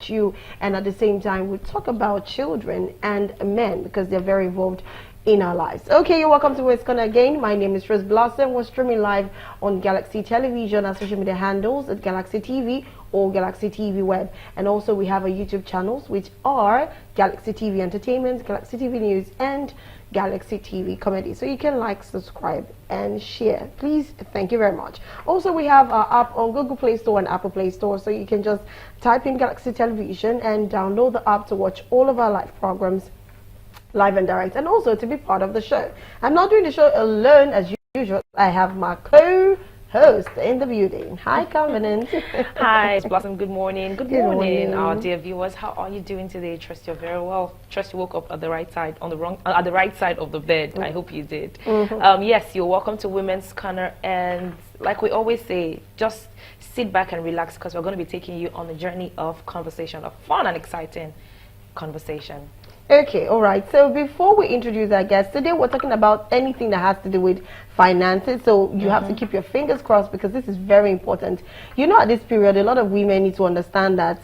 about you, and at the same time, we'll talk about children and men because they're very involved in our lives. Okay, you're welcome to West Corner again. My name is Rose Blossom. We're streaming live on Galaxy Television and social media handles at Galaxy TV or Galaxy TV Web. And also we have our YouTube channels, which are Galaxy TV Entertainment, Galaxy TV News, and Galaxy TV Comedy. So you can like, subscribe, and share. Please, thank you very much. Also, we have our app on Google Play Store and Apple Play Store. So you can just type in Galaxy Television and download the app to watch all of our live programs live and direct, and also to be part of the show. I'm not doing the show alone as usual. I have my co-host in the building. Hi, Covenant. Hi, Blossom. Good morning. Good morning, our dear viewers. How are you doing today? Trust you're very well. Trust you woke up at the right side, at the right side of the bed. I hope you did. Yes, you're welcome to Women's Corner, and like we always say, just sit back and relax because we're going to be taking you on a journey of conversation, of fun and exciting conversation. Okay, all right. So before we introduce our guests, today we're talking about anything that has to do with finances. So you have to keep your fingers crossed because this is very important. You know, at this period, a lot of women need to understand that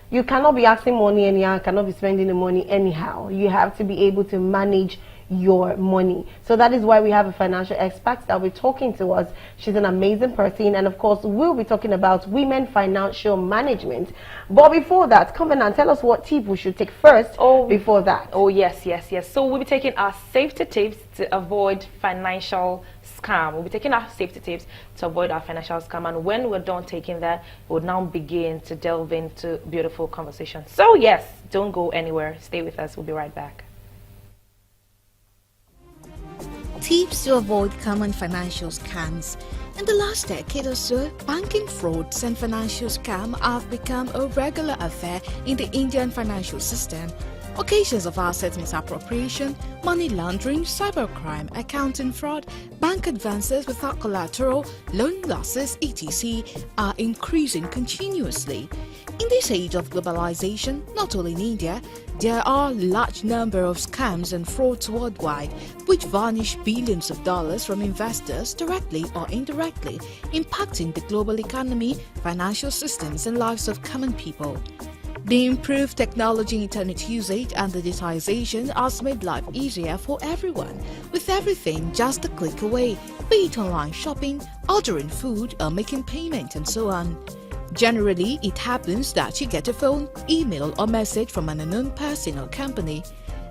you cannot be asking money anyhow, cannot be spending the money anyhow. You have to be able to manage your money. So that is why we have a financial expert that will be talking to us. She's an amazing person, and of course we'll be talking about women financial management. But before that, come in and tell us what tip we should take first. Before that. Oh yes. So we'll be taking our safety tips to avoid financial scam. We'll be taking our safety tips to avoid our financial scam, and when we're done taking that, we'll now begin to delve into beautiful conversation. So yes, don't go anywhere. Stay with us. We'll be right back. Tips to avoid common financial scams. In the last decade or so, banking frauds and financial scams have become a regular affair in the Indian financial system. Occasions of asset misappropriation, money laundering, cybercrime, accounting fraud, bank advances without collateral, loan losses, etc. are increasing continuously. In this age of globalization, not only in India, there are a large number of scams and frauds worldwide which vanish billions of dollars from investors directly or indirectly, impacting the global economy, financial systems, and lives of common people. The improved technology, internet usage, and the digitization has made life easier for everyone, with everything just a click away, be it online shopping, ordering food, or making payment, and so on. Generally, it happens that you get a phone, email, or message from an unknown person or company.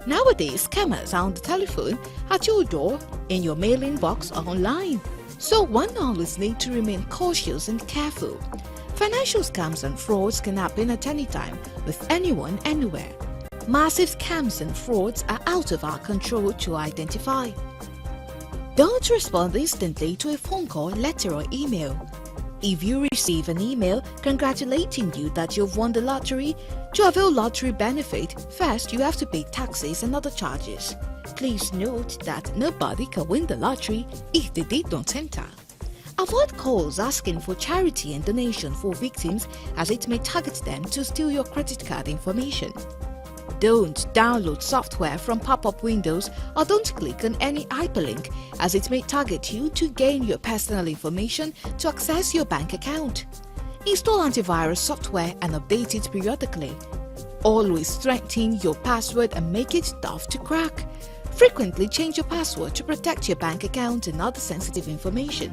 Nowadays, scammers are on the telephone, at your door, in your mailing box, or online. So one always needs to remain cautious and careful. Financial scams and frauds can happen at any time, with anyone, anywhere. Massive scams and frauds are out of our control to identify. Don't respond instantly to a phone call, letter, or email. If you receive an email congratulating you that you've won the lottery, to avail lottery benefit, first you have to pay taxes and other charges. Please note that nobody can win the lottery if they did not enter. Avoid calls asking for charity and donation for victims, as it may target them to steal your credit card information. Don't download software from pop-up windows, or don't click on any hyperlink, as it may target you to gain your personal information to access your bank account. Install antivirus software and update it periodically. Always strengthen your password and make it tough to crack. Frequently change your password to protect your bank account and other sensitive information.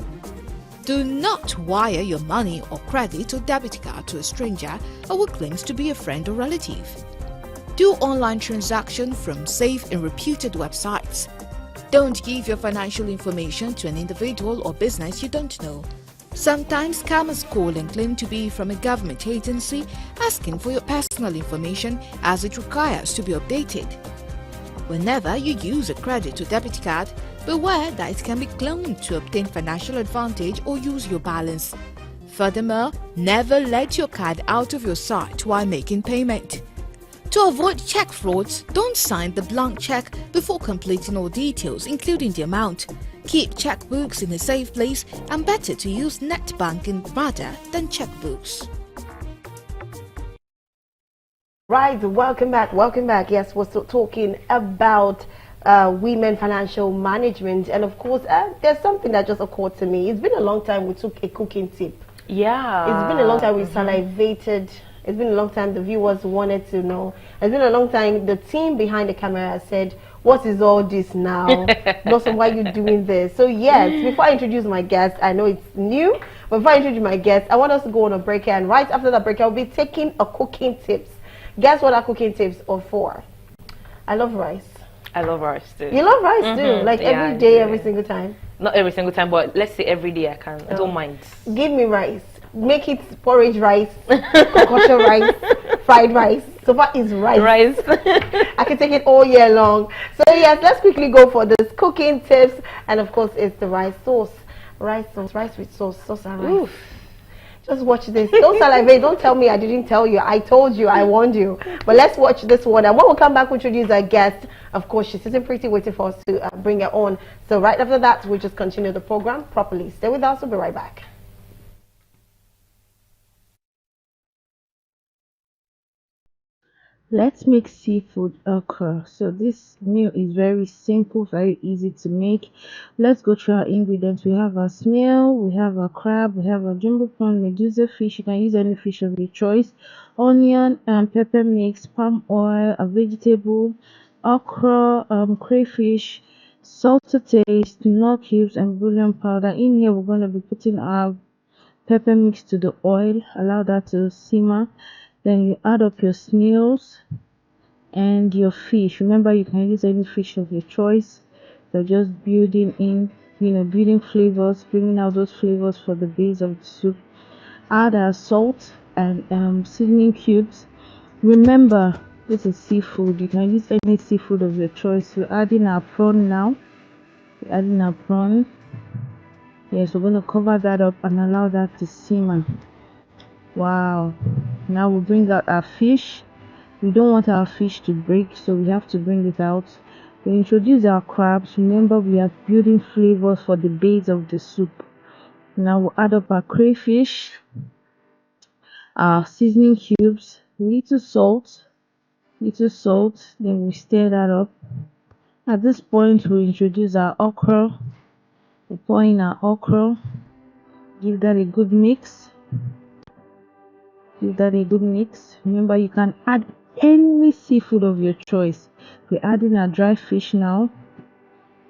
Do not wire your money or credit or debit card to a stranger or who claims to be a friend or relative. Do online transactions from safe and reputed websites. Don't give your financial information to an individual or business you don't know. Sometimes scammers call and claim to be from a government agency asking for your personal information, as it requires to be updated. Whenever you use a credit or debit card, beware that it can be cloned to obtain financial advantage or use your balance. Furthermore, never let your card out of your sight while making payment. To avoid check frauds, don't sign the blank check before completing all details, including the amount. Keep checkbooks in a safe place, and better to use net banking rather than checkbooks. Right, welcome back. Yes, we're still talking about women financial management, and of course, there's something that just occurred to me. It's been a long time we took a cooking tip. Yeah. It's been a long time we salivated It's been a long time. The viewers wanted to know. It's been a long time. The team behind the camera has said, what is all this now? Blossom, why are you doing this? So yes, before I introduce my guest, I know it's new, but before I introduce my guest, I want us to go on a break, and right after the break, I'll be taking a cooking tips. Guess what our cooking tips are for? I love rice. I love rice too. You love rice too? Like every day, every single time? Not every single time, but let's say every day I can. I don't mind. Give me rice. Make it porridge rice, concoction rice, fried rice. So far is rice. Rice. I can take it all year long. So yes, let's quickly go for this cooking tips. And of course, it's the rice sauce. Rice sauce, rice with sauce, sauce and rice. Oof. Just watch this. Don't salivate. Don't tell me I didn't tell you. I told you. I warned you. But let's watch this one. And when we come back, we'll introduce our guest. Of course, she's sitting pretty, waiting for us to bring her on. So right after that, we'll just continue the program properly. Stay with us. We'll be right back. Let's make seafood okra. So this meal is very simple, very easy to make. Let's go through our ingredients. We have our snail, we have our crab, we have our jumbo prawn, medusa fish. You can use any fish of your choice. Onion and pepper mix, palm oil, a vegetable, okra, crayfish, salt to taste, nut cubes, and bouillon powder. In here, we're going to be putting our pepper mix to the oil. Allow that to simmer. Then you add up your snails and your fish. Remember, you can use any fish of your choice. So just building in, building flavors, bringing out those flavors for the base of the soup. Add our salt and seasoning cubes. Remember, this is seafood. You can use any seafood of your choice. We're adding our prawn now. We're adding our prawn. Yes, we're going to cover that up and allow that to simmer. Wow. Now we'll bring out our fish. We don't want our fish to break, so we have to bring it out. We introduce our crabs. Remember, we are building flavors for the base of the soup. Now we'll add up our crayfish, our seasoning cubes, little salt, then we stir that up. At this point, we'll introduce our okra. We pour in our okra, give that a good mix. Remember, you can add any seafood of your choice. We're adding our dry fish now,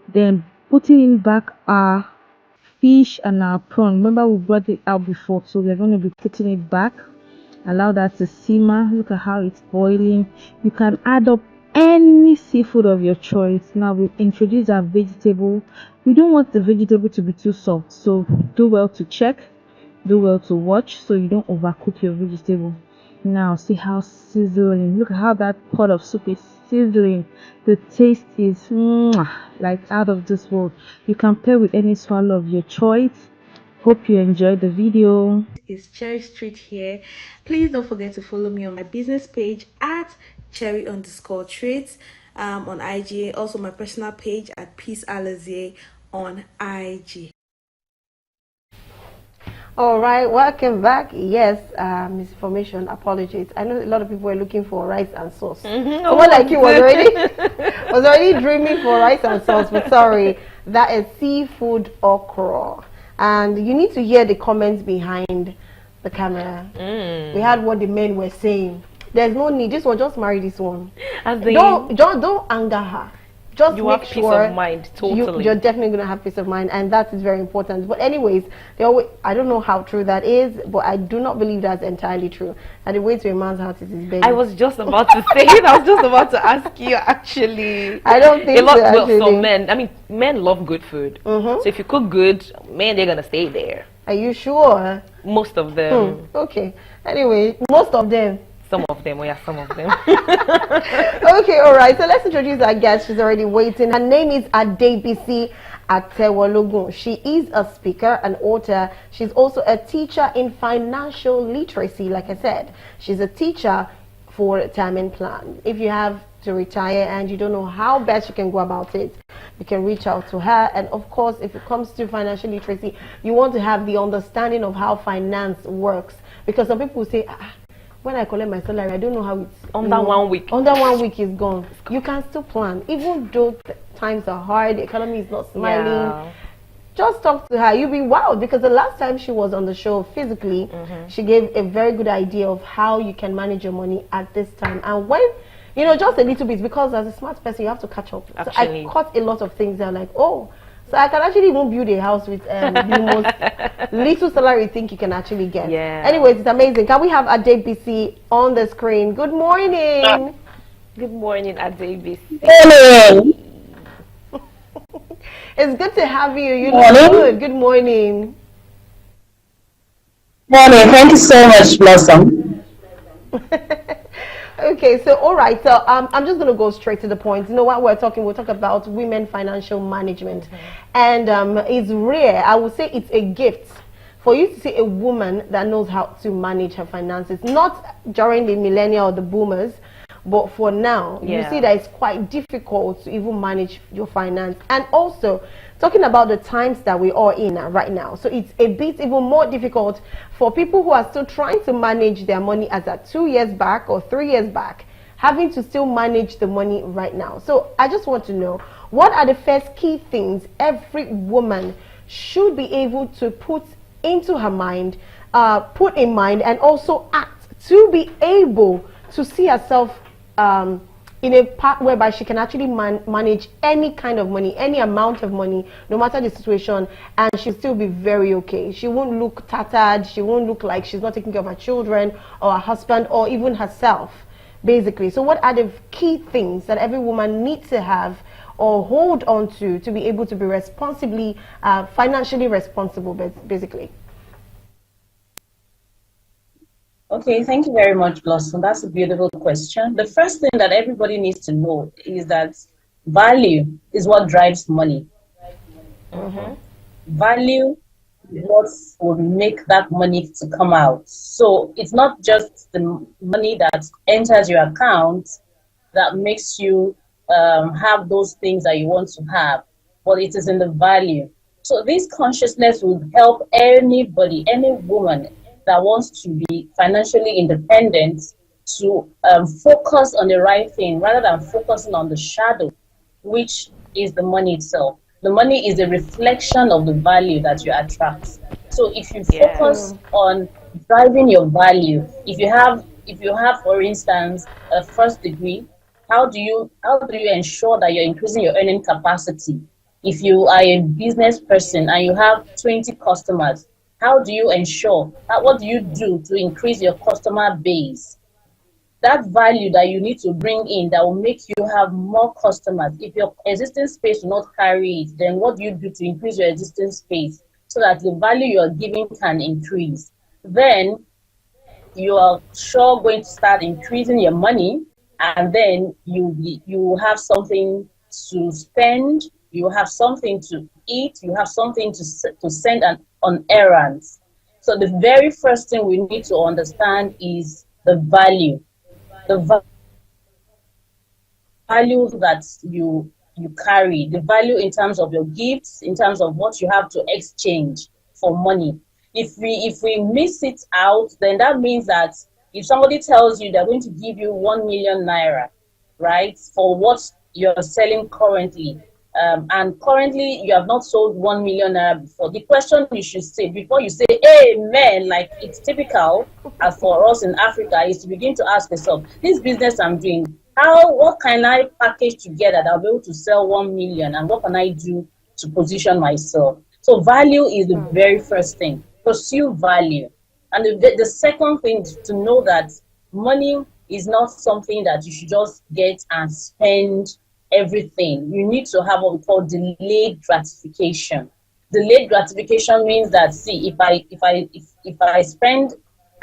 then putting in back our fish and our prawn. Remember, we brought it out before, so we're going to be putting it back. Allow that to simmer. Look at how it's boiling. You can add up any seafood of your choice. Now we introduce our vegetable. We don't want the vegetable to be too soft, so do well to check. Do well to watch so you don't overcook your vegetable. Now see how sizzling. Look at how that pot of soup is sizzling. The taste is like out of this world. You can pair with any swallow of your choice. Hope you enjoyed the video. It's Cherry Street here. Please don't forget to follow me on my business page at cherry_treats on IG. Also my personal page at Peace Alazie on IG. All right, welcome back. Yes, misinformation, apologies. I know a lot of people were looking for rice and sauce. Someone like you was already dreaming for rice and sauce, but sorry, that is seafood okra. And you need to hear the comments behind the camera. We had what the men were saying. There's no need. This one, just marry this one. Don't anger her. Just you make have sure peace of mind. Totally. You're definitely going to have peace of mind, and that is very important. But anyways, they always, I don't know how true that is, but I do not believe that's entirely true. And the way to a man's heart is his belly. I was just about to say it. I was just about to ask you, actually. I don't think some men, I mean, men love good food. So if you cook good, man, they're going to stay there. Are you sure? Most of them. Okay. Anyway, most of them. Some of them, some of them. Okay, all right. So let's introduce our guest. She's already waiting. Her name is Adebisi Atewologun. She is a speaker, an author. She's also a teacher in financial literacy. Like I said, she's a teacher for retirement plan. If you have to retire and you don't know how best you can go about it, you can reach out to her. And of course, if it comes to financial literacy, you want to have the understanding of how finance works, because some people say, when I collect my salary, I don't know how it's under 1 week. Under 1 week is gone. You can still plan, even though times are hard, the economy is not smiling. just talk to her. You'll be wowed, because the last time she was on the show physically, she gave a very good idea of how you can manage your money at this time. And when, just a little bit, because as a smart person, you have to catch up. Actually. So I caught a lot of things that are like, oh, so I can actually even build a house with the most little salary you think you can actually get. Yeah. Anyways, it's amazing. Can we have Adebisi on the screen? Good morning. Good morning, Adebisi. Morning. It's good to have you. You Morning. look good. Good morning. Morning. Thank you so much, Blossom. Okay, so all right, so I'm just going to go straight to the point. What we'll talk about women financial management. And it's rare, I would say it's a gift for you to see a woman that knows how to manage her finances, not during the millennia or the boomers, but for now. You see that it's quite difficult to even manage your finance. And also talking about the times that we are in right now, so it's a bit even more difficult for people who are still trying to manage their money as at 2 years back or 3 years back, having to still manage the money right now. So I just want to know, what are the first key things every woman should be able to put into her mind, put in mind, and also act to be able to see herself in a part whereby she can actually manage any kind of money, any amount of money, no matter the situation, and she'll still be very okay. She won't look tattered. She won't look like she's not taking care of her children or her husband or even herself, basically. So what are the key things that every woman needs to have or hold on to be able to be responsibly, financially responsible, basically? Okay, thank you very much, Blossom. That's a beautiful question. The first thing that everybody needs to know is that value is what drives money. Value is what will make that money to come out. So it's not just the money that enters your account that makes you have those things that you want to have, but it is in the value. So this consciousness will help anybody, any woman that wants to be financially independent to focus on the right thing rather than focusing on the shadow, which is the money itself. The money is a reflection of the value that you attract. So if you focus on driving your value, if you have, for instance, a first degree, how do you ensure that you're increasing your earning capacity? If you are a business person and you have 20 customers, how do you ensure what do you do to increase your customer base? That value that you need to bring in that will make you have more customers. If your existing space will not carry it, then what do you do to increase your existing space so that the value you're giving can increase? Then you are sure going to start increasing your money, and then you have something to spend, you have something to eat, you have something to send on errands. So the very first thing we need to understand is the value. The value that you carry, the value in terms of your gifts, in terms of what you have to exchange for money. If we miss it out, then that means that if somebody tells you they're going to give you 1 million naira, right, for what you're selling currently, and currently you have not sold 1 million naira before, the question you should say before you say amen, like it's typical for us in Africa, is to begin to ask yourself, this business I'm doing, what can I package together that I'll be able to sell 1 million, and what can I do to position myself? So value is the very first thing. Pursue value. And the second thing is to know that money is not something that you should just get and spend everything. You need to have what we call delayed gratification. Delayed gratification means that, see, if I spend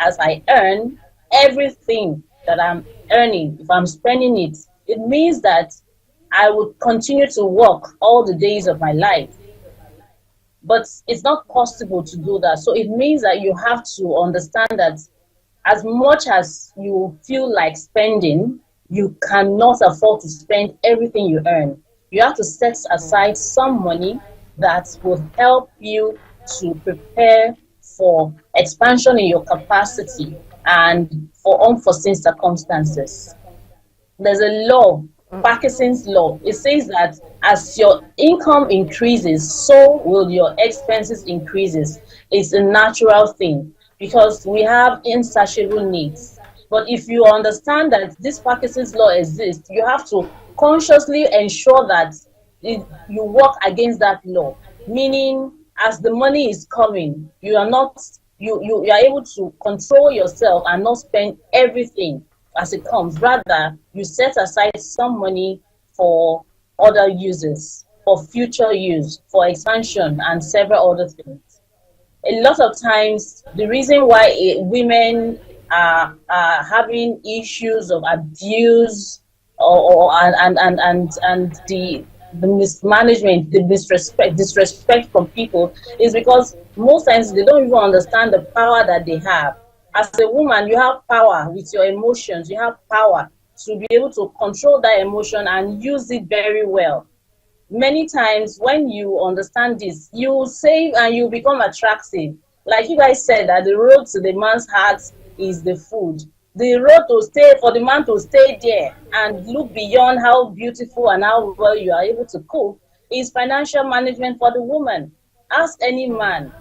as I earn, everything that I'm earning, if I'm spending it, it means that I would continue to work all the days of my life. But it's not possible to do that. So it means that you have to understand that as much as you feel like spending, you cannot afford to spend everything you earn. You have to set aside some money that will help you to prepare for expansion in your capacity and for unforeseen circumstances. There's a law, Parkinson's law. It says that as your income increases, so will your expenses increases. It's a natural thing because we have insatiable needs. But if you understand that this Parkinson's law exists, you have to consciously ensure that you work against that law. Meaning, as the money is coming, you are not you are able to control yourself and not spend everything as it comes. Rather, you set aside some money for other uses, for future use, for expansion, and several other things. A lot of times, the reason why women are having issues of abuse or and the mismanagement, the disrespect from people is because most times they don't even understand the power that they have. As a woman, you have power with your emotions. You have power to be able to control that emotion and use it very well. Many times when you understand this, you save and you become attractive. Like you guys said, that the road to the man's heart is the food. The road to stay for the man to stay there and look beyond how beautiful and how well you are able to cook is financial management for the woman. Ask any man.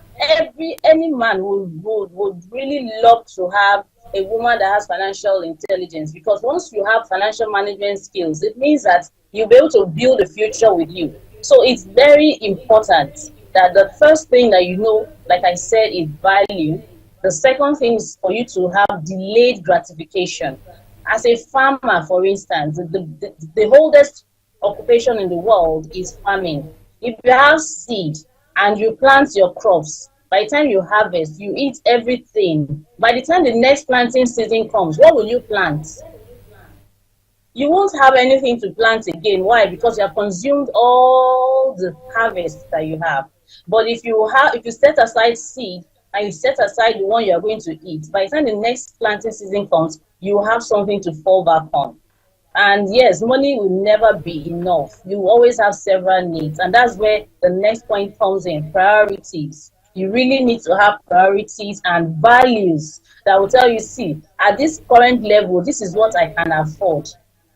Any man would really love to have a woman that has financial intelligence, because once you have financial management skills, it means that you'll be able to build a future with you. So it's very important that the first thing that you know, like I said, is value. The second thing is for you to have delayed gratification. As a farmer, for instance, the oldest occupation in the world is farming. If you have seed and you plant your crops, by the time you harvest, you eat everything. By the time the next planting season comes, what will you plant? You won't have anything to plant again. Why? Because you have consumed all the harvest that you have. But if you set aside seed and you set aside the one you are going to eat, by the time the next planting season comes, you have something to fall back on. And yes, money will never be enough. You always have several needs. And that's where the next point comes in, priorities. You really need to have priorities and values that will tell you, see, at this current level, this is what I can afford.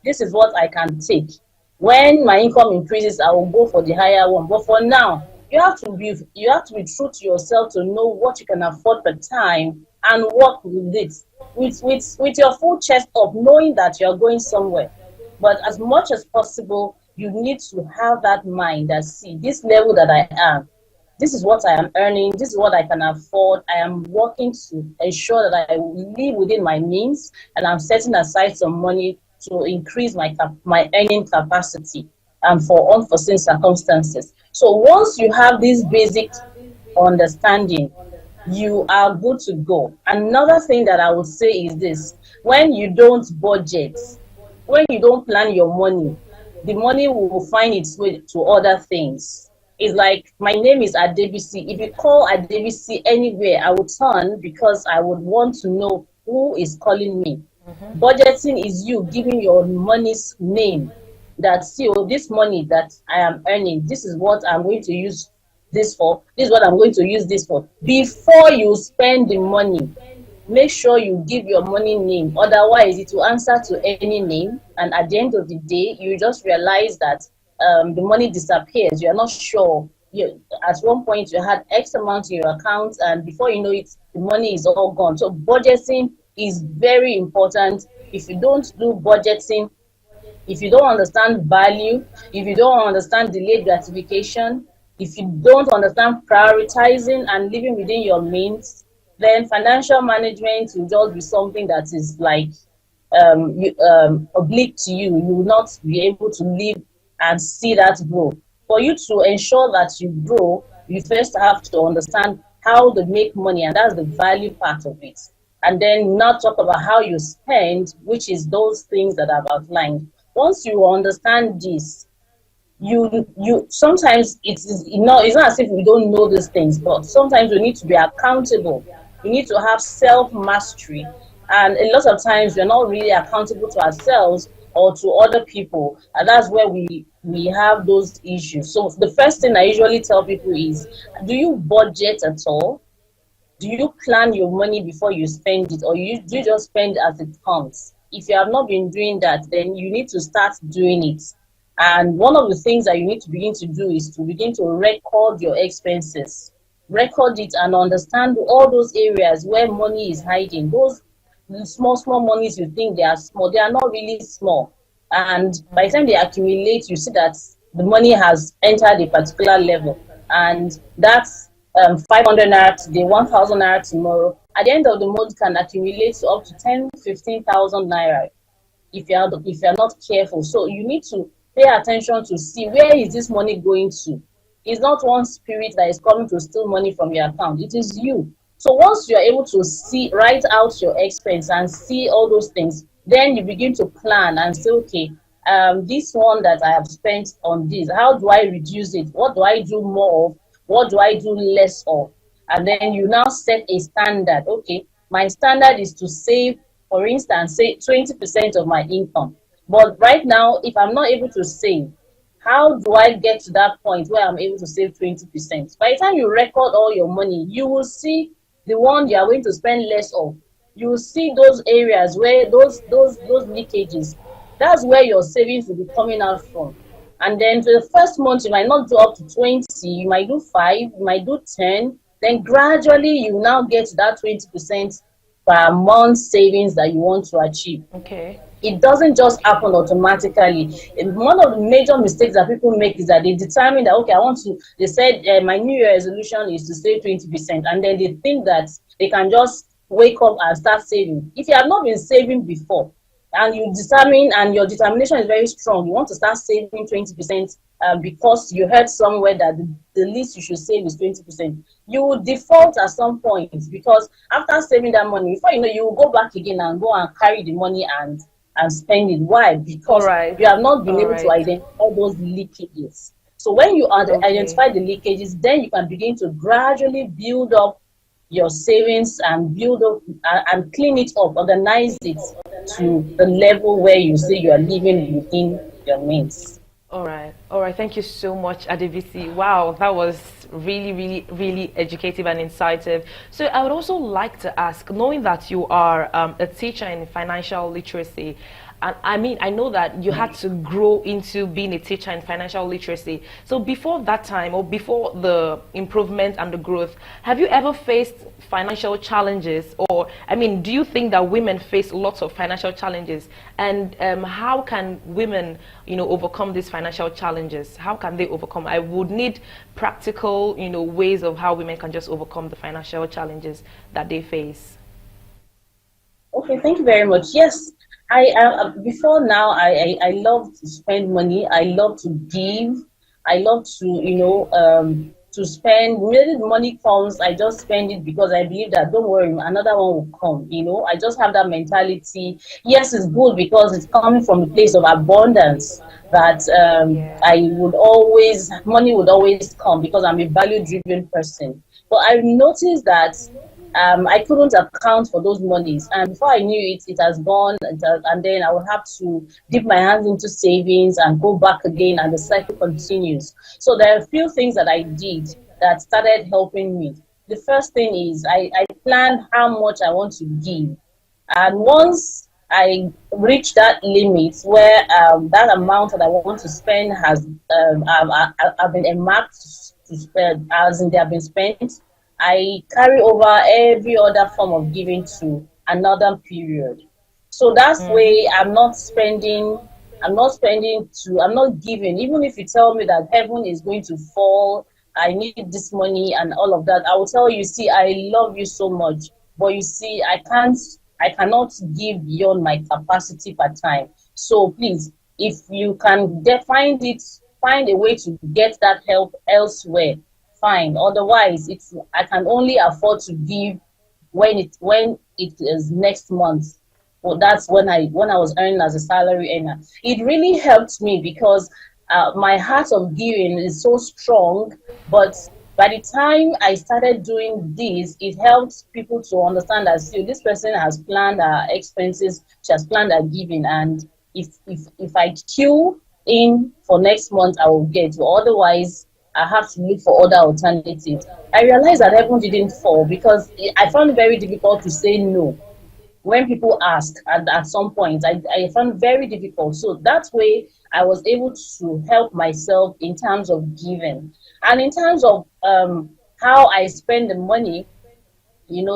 This is what I can take. When my income increases, I will go for the higher one. But for now, you have to be true to yourself to know what you can afford per time and work with it with your full chest up, knowing that you're going somewhere. But as much as possible, you need to have that mind that, see, this level that I am, this is what I am earning, this is what I can afford. I am working to ensure that I live within my means, and I'm setting aside some money to increase my earning capacity and for unforeseen circumstances. So once you have this basic understanding, you are good to go. Another thing that I would say is this: when you don't budget, when you don't plan your money, the money will find its way to other things. It's like, my name is Adebisi. If you call Adebisi anywhere, I would turn because I would want to know who is calling me. Budgeting is you giving your money's name, that, see, oh, this money that I am earning, this is what I'm going to use this for, this is what I'm going to use this for. Before you spend the money, make sure you give your money name. Otherwise, it will answer to any name, and at the end of the day, you just realize that the money disappears. You're not sure. At one point, you had X amount in your account, and before you know it, the money is all gone. So budgeting is very important. If you don't do budgeting, if you don't understand value, if you don't understand delayed gratification, if you don't understand prioritizing and living within your means, then financial management will just be something that is like oblique to you. You will not be able to live and see that grow. For you to ensure that you grow, you first have to understand how to make money, and that's the value part of it. And then not talk about how you spend, which is those things that I've outlined. Once you understand this, you sometimes it's not as if we don't know these things, but sometimes we need to be accountable. We need to have self-mastery, and a lot of times we're not really accountable to ourselves or to other people, and that's where we have those issues. So the first thing I usually tell people is, do you budget at all? Do you plan your money before you spend it, or do you just spend as it comes? If you have not been doing that, then you need to start doing it. And one of the things that you need to begin to do is to begin to record your expenses. Record it and understand all those areas where money is hiding. Those small monies you think they are small, they are not really small. And by the time they accumulate, you see that the money has entered a particular level. And that's 500 naira today, 1,000 naira tomorrow. At the end of the month, can accumulate to up to 10, 15,000 naira if you're not careful. So you need to pay attention to see where is this money going to. It's not one spirit that is coming to steal money from your account. It is you. So once you're able to see, write out your expense and see all those things, then you begin to plan and say, okay, this one that I have spent on this, how do I reduce it? What do I do more of? What do I do less of? And then you now set a standard. Okay, my standard is to save, for instance, say 20% of my income. But right now, if I'm not able to save, how do I get to that point where I'm able to save 20%? By the time you record all your money, you will see the one you are going to spend less of. You will see those areas where those leakages, that's where your savings will be coming out from. And then for the first month, you might not do up to 20, you might do 5, you might do 10. Then gradually, you now get to that 20% per month savings that you want to achieve. Okay. It doesn't just happen automatically. And one of the major mistakes that people make is that they determine that, okay, they said my New Year resolution is to save 20%. And then they think that they can just wake up and start saving. If you have not been saving before, and you determine, and your determination is very strong, you want to start saving 20% because you heard somewhere that the least you should save is 20%. You will default at some point, because after saving that money, before you know, you will go back again and go and carry the money and spend it. Why? Because you have not been able to identify all those leakages. So when you identify the leakages, then you can begin to gradually build up your savings and build up and clean it up, organize it to the level where you say you are living within your means. All right. Thank you so much, Adebisi. Wow, that was really educative and insightful. So I would also like to ask, knowing that you are a teacher in financial literacy, and I know that you had to grow into being a teacher in financial literacy. So before that time, or before the improvement and the growth, have you ever faced financial challenges? Or, do you think that women face lots of financial challenges? And how can women, overcome these financial challenges? How can they overcome? I would need practical, ways of how women can just overcome the financial challenges that they face. Okay, thank you very much. Yes. Before now, I love to spend money. I love to give. I love to, to spend. When the money comes, I just spend it because I believe that, don't worry, another one will come. I just have that mentality. Yes, it's good because it's coming from a place of abundance, that money would always come, because I'm a value-driven person. But I noticed that I couldn't account for those monies, and before I knew it, it has gone, and then I would have to dip my hands into savings and go back again, and the cycle continues. So there are a few things that I did that started helping me. The first thing is I planned how much I want to give, and once I reach that limit where that amount that I want to spend has I've been earmarked to spend, as in they have been spent, I carry over every other form of giving to another period. So that's way I'm not giving. Even if you tell me that heaven is going to fall, I need this money and all of that, I will tell you, see, I love you so much, but you see, I cannot give beyond my capacity per time. So please, if you can find a way to get that help elsewhere, fine. Otherwise, I can only afford to give when it is next month. Well, that's when I was earning as a salary earner. It really helped me because my heart of giving is so strong. But by the time I started doing this, it helps people to understand that, see, this person has planned her expenses, she has planned her giving, and if I queue in for next month, I will get. Otherwise, I have to look for other alternatives. I realized that heaven didn't fall because I found it very difficult to say no. when people ask at some point, I found very difficult. So that way I was able to help myself in terms of giving. And in terms of how I spend the money,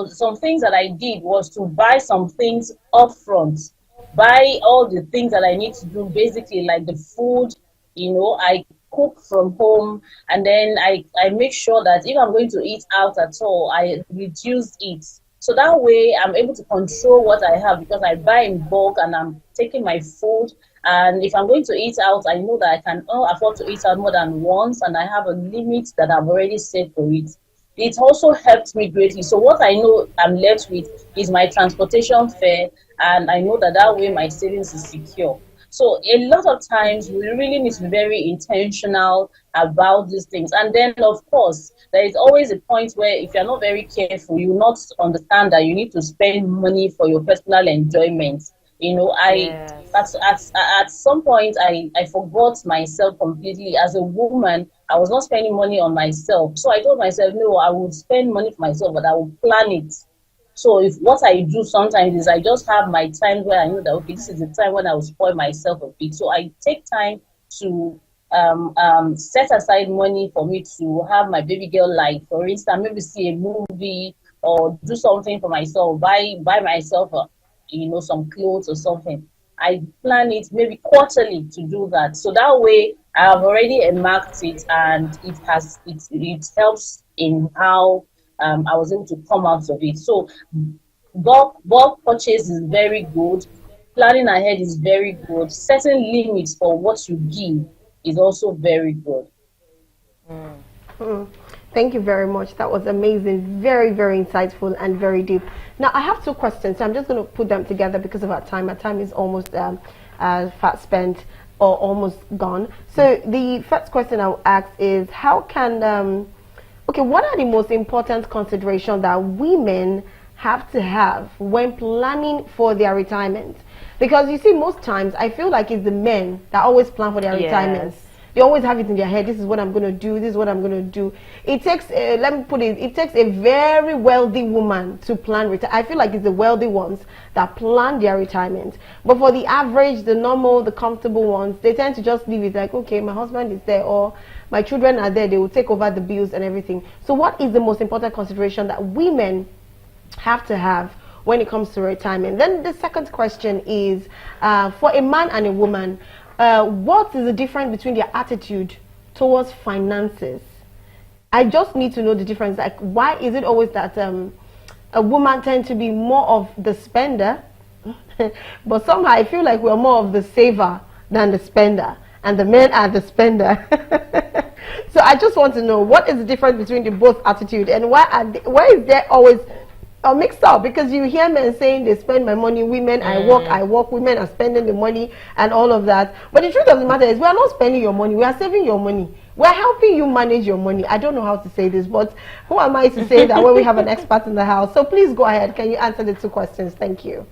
some things that I did was to buy some things upfront, buy all the things that I need to do, basically like the food. I cook from home, and then I make sure that if I'm going to eat out at all, I reduce it. So that way I'm able to control what I have, because I buy in bulk and I'm taking my food. And if I'm going to eat out, I know that I can afford to eat out more than once, and I have a limit that I've already set for it. It also helped me greatly. So what I know I'm left with is my transportation fare, and I know that that way my savings is secure. So a lot of times we really need to be very intentional about these things. And then of course there is always a point where if you're not very careful, you will not understand that you need to spend money for your personal enjoyment. At some point I forgot myself completely. As a woman, I was not spending money on myself. So I told myself, no, I will spend money for myself, but I will plan it. So if what I do sometimes is I just have my times where I know that, okay, this is the time when I will spoil myself a bit. So I take time to set aside money for me to have my baby girl, like for instance, maybe see a movie or do something for myself, buy myself some clothes or something. I plan it maybe quarterly to do that. So that way I have already marked it, and it helps in how I was able to come out of it. So bulk purchase is very good. Planning ahead is very good. Setting limits for what you give is also very good. Thank you very much. That was amazing. Very, very insightful and very deep. Now, I have two questions. So I'm just going to put them together because of our time. Our time is almost fast spent or almost gone. So the first question I'll ask is, how can, what are the most important considerations that women have to have when planning for their retirement? Because you see, most times I feel like it's the men that always plan for their retirement. They always have it in their head. This is what I'm going to do. This is what I'm going to do. It takes, it takes a very wealthy woman to plan. I feel like it's the wealthy ones that plan their retirement. But for the average, the normal, the comfortable ones, they tend to just leave it like, okay, my husband is there, or my children are there. They will take over the bills and everything. So what is the most important consideration that women have to have when it comes to retirement? Then the second question is, for a man and a woman, what is the difference between their attitude towards finances? I just need to know the difference. Like, why is it always that a woman tends to be more of the spender, but somehow I feel like we're more of the saver than the spender, and the men are the spender. So I just want to know, what is the difference between the both attitude, and why is there always mixed up? Because you hear men saying they spend my money, women I work, women are spending the money and all of that. But the truth of the matter is, we are not spending your money, we are saving your money. We're helping you manage your money. I don't know how to say this, but who am I to say that when we have an expert in the house? So please go ahead. Can you answer the two questions? Thank you.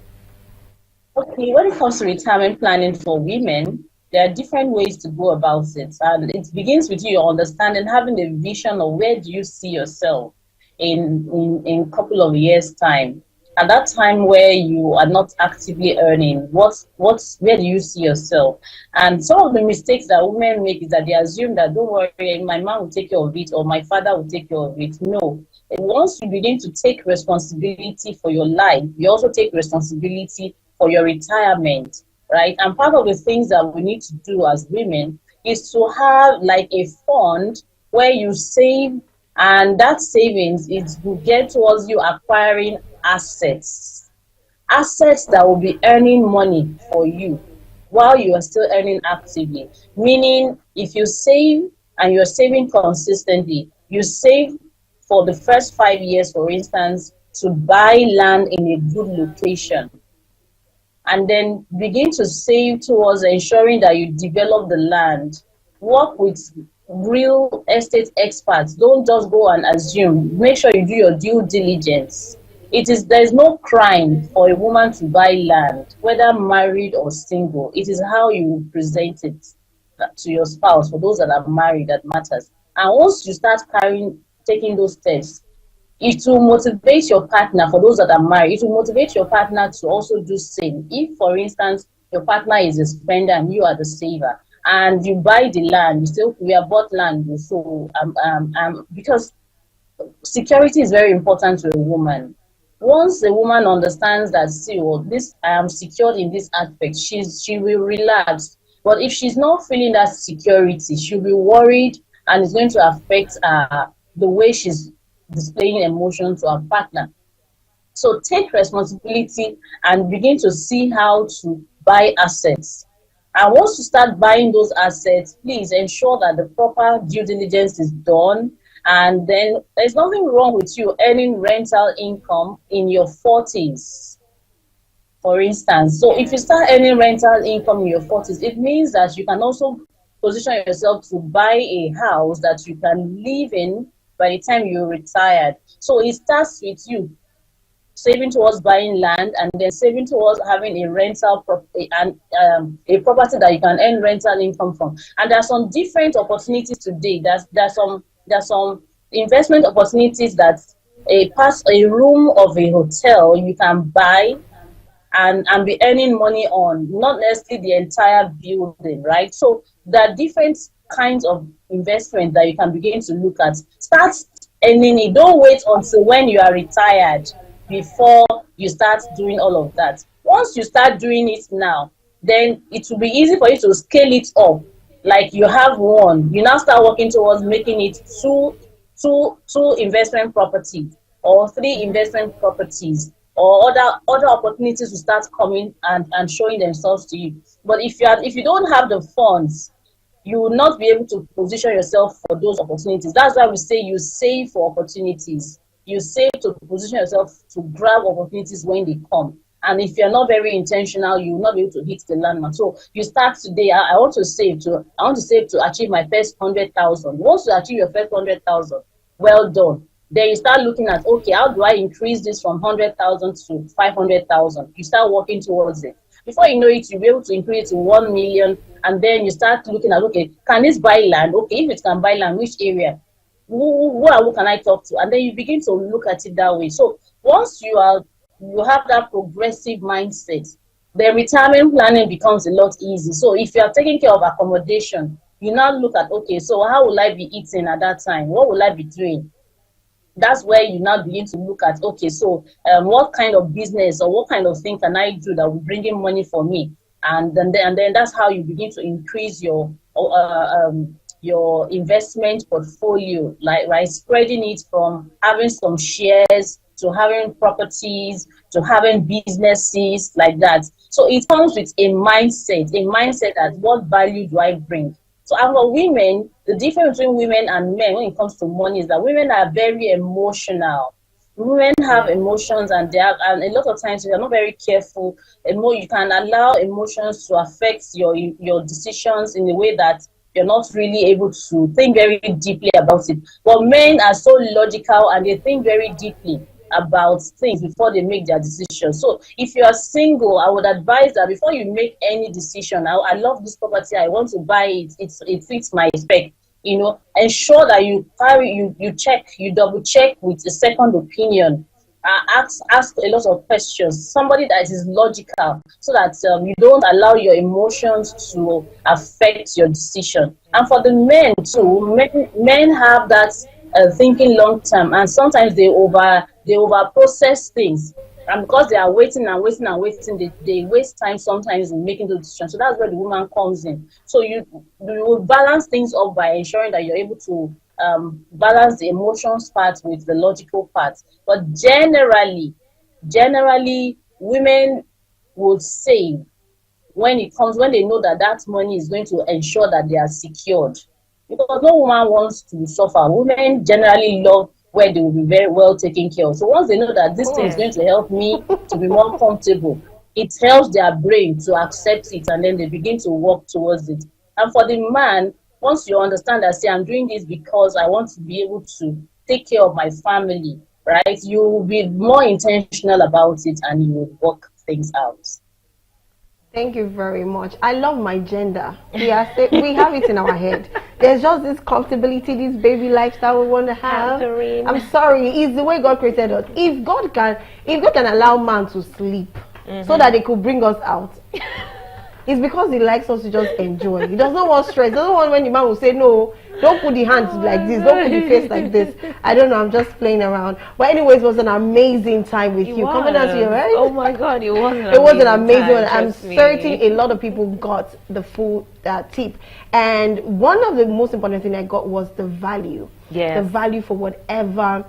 Okay, when it comes to retirement planning for women, there are different ways to go about it. And it begins with you understanding, having a vision of where do you see yourself in a couple of years' time. At that time where you are not actively earning, where do you see yourself? And some of the mistakes that women make is that they assume that, don't worry, my mom will take care of it, or my father will take care of it. No. Once you begin to take responsibility for your life, you also take responsibility for your retirement, right? And part of the things that we need to do as women is to have like a fund where you save, and that savings will get towards you acquiring assets that will be earning money for you while you are still earning actively. Meaning, if you save and you're saving consistently, you save for the first 5 years, for instance, to buy land in a good location, and then begin to save towards ensuring that you develop the land. Work with real estate experts. Don't just go and assume. Make sure you do your due diligence. There's no crime for a woman to buy land, whether married or single. It is how you present it to your spouse. For those that are married, that matters. And once you start taking those steps, It will motivate your partner. For those that are married, it will motivate your partner to also do same. If, for instance, your partner is a spender and you are the saver, and you buy the land, you say, okay, we have bought land, so because security is very important to a woman. Once a woman understands that, see, well, this I am secured in this aspect, she will relax. But if she's not feeling that security, she'll be worried, and it's going to affect the way she's displaying emotion to her partner. So take responsibility and begin to see how to buy assets. And once you start buying those assets, please ensure that the proper due diligence is done. And then there's nothing wrong with you earning rental income in your 40s, for instance. So if you start earning rental income in your 40s, it means that you can also position yourself to buy a house that you can live in by the time you're retired. So it starts with you saving towards buying land, and then saving towards having a rental property and a property that you can earn rental income from. And there are some different opportunities today. There's some investment opportunities that a room of a hotel you can buy and be earning money on, not necessarily the entire building, right? So there are different kinds of investment that you can begin to look at. Start earning it. Don't wait until when you are retired before you start doing all of that. Once you start doing it now, then it will be easy for you to scale it up. Like you have one, you now start working towards making it two investment properties or 3 investment properties, or other opportunities will start coming and showing themselves to you. But if you don't have the funds, you will not be able to position yourself for those opportunities. That's why we say you save for opportunities. You save to position yourself to grab opportunities when they come. And if you're not very intentional, you will not be able to hit the landmark. So you start today. I want to save to achieve my first 100,000. Once you achieve your first 100,000, well done. Then you start looking at, okay, how do I increase this from 100,000 to 500,000? You start working towards it. Before you know it, you'll be able to increase it to 1 million, and then you start looking at, okay, can this buy land? Okay, if it can buy land, which area? Who can I talk to? And then you begin to look at it that way. So once you have that progressive mindset, the retirement planning becomes a lot easy. So if you are taking care of accommodation, you now look at, okay, so how will I be eating at that time? What will I be doing? That's where you now begin to look at, okay, so what kind of business or what kind of thing can I do that will bring in money for me? And then that's how you begin to increase your investment portfolio, like spreading it from having some shares to having properties to having businesses like that. So it comes with a mindset that what value do I bring? So for women, the difference between women and men when it comes to money is that women are very emotional. Women have emotions, and and a lot of times if you're not very careful, you can allow emotions to affect your decisions in a way that you're not really able to think very deeply about it. But men are so logical and they think very deeply about things before they make their decisions. So if you are single, I would advise that before you make any decision, I love this property, I want to buy it, it fits my spec, ensure that you double check with a second opinion. Ask a lot of questions, somebody that is logical, so that you don't allow your emotions to affect your decision. And for the men too, men have that thinking long term, and sometimes they over process things, and because they are waiting, they waste time sometimes in making those decisions. So that's where the woman comes in. So you will balance things up by ensuring that you're able to balance the emotions part with the logical part. But generally women would save when they know that money is going to ensure that they are secured, because no woman wants to suffer. Women generally love where they will be very well taken care of. So once they know that this thing is going to help me to be more comfortable, it helps their brain to accept it, and then they begin to work towards it. And for the man, once you understand that, say, I'm doing this because I want to be able to take care of my family, right? You will be more intentional about it, and you will work things out. Thank you very much. I love my gender. We have it in our head. There's just this comfortability, this baby lifestyle we want to have. Catherine. I'm sorry, it's the way God created us. If God can allow man to sleep so that they could bring us out, it's because he likes us to just enjoy. He does not want stress. He doesn't want when the man will say, no, don't put the hands like this, don't put the face like this. I don't know, I'm just playing around. But anyways, it was an amazing time with you. Coming out here, right? Oh my God, it was an amazing one. I'm trust me. certain a lot of people got the full tip. And one of the most important thing I got was the value. Yes. The value for whatever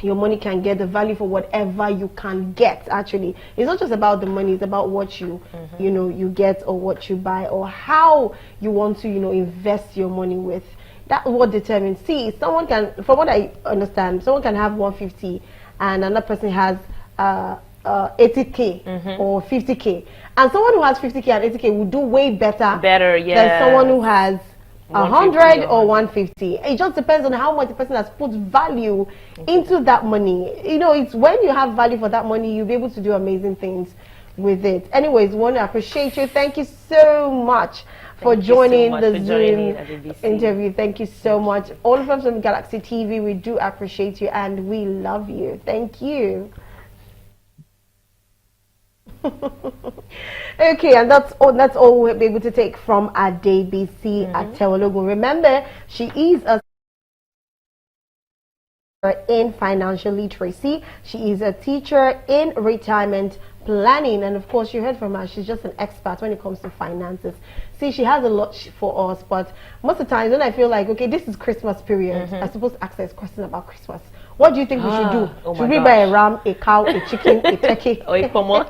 your money can get, the value for whatever you can get. Actually, it's not just about the money, it's about what you you get, or what you buy, or how you want to invest your money with. That's what determines. See, someone can, from what I understand, someone can have 150 and another person has 80k or 50k, and someone who has 50k and 80k will do way better than someone who has 100 or 150. It just depends on how much the person has put value into that money. It's when you have value for that money, you'll be able to do amazing things with it. Anyways, want to appreciate you. Thank you so much for joining the Zoom interview. Thank you so much. All of us from Galaxy TV, we do appreciate you and we love you. Thank you. Okay, and that's all we'll be able to take from Adebisi at Tewologo. Remember, she is a in financial literacy. She is a teacher in retirement planning, and of course you heard from her, she's just an expert when it comes to finances. See, she has a lot for us, but most of the times when I feel like, okay, this is Christmas period, I'm supposed to ask her a question about Christmas. What do you think we should do? Should we buy a ram, a cow, a chicken, a turkey, or a pomo?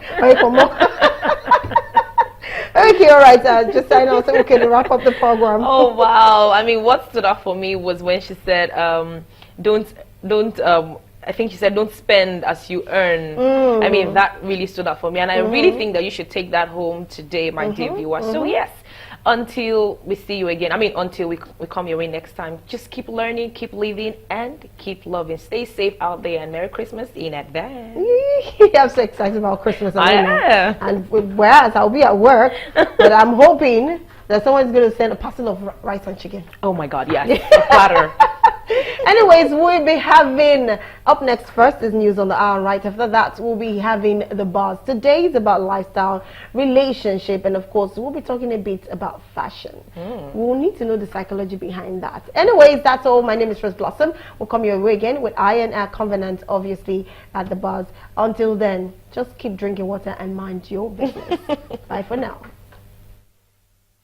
Okay, all right. Just sign out so we can wrap up the program. Oh wow! I mean, what stood out for me was when she said, "Don't." I think she said, "Don't spend as you earn." I mean, that really stood out for me, and I really think that you should take that home today, my dear viewer. So yes, until we see you again, I mean, until we come your way next time, just keep learning, keep living, and keep loving. Stay safe out there, and Merry Christmas in advance. I'm so excited about Christmas. I am. And whereas I'll be at work, but I'm hoping that someone's going to send a parcel of rice and chicken. Oh my God, yes, a platter. Anyways, we'll be having, up next first is news on the hour. Right after that, we'll be having the buzz. Today is about lifestyle, relationship, and of course, we'll be talking a bit about fashion. We'll need to know the psychology behind that. Anyways, that's all. My name is Rose Blossom. We'll come your way again with I and our Covenant, obviously, at the buzz. Until then, just keep drinking water and mind your business. Bye for now.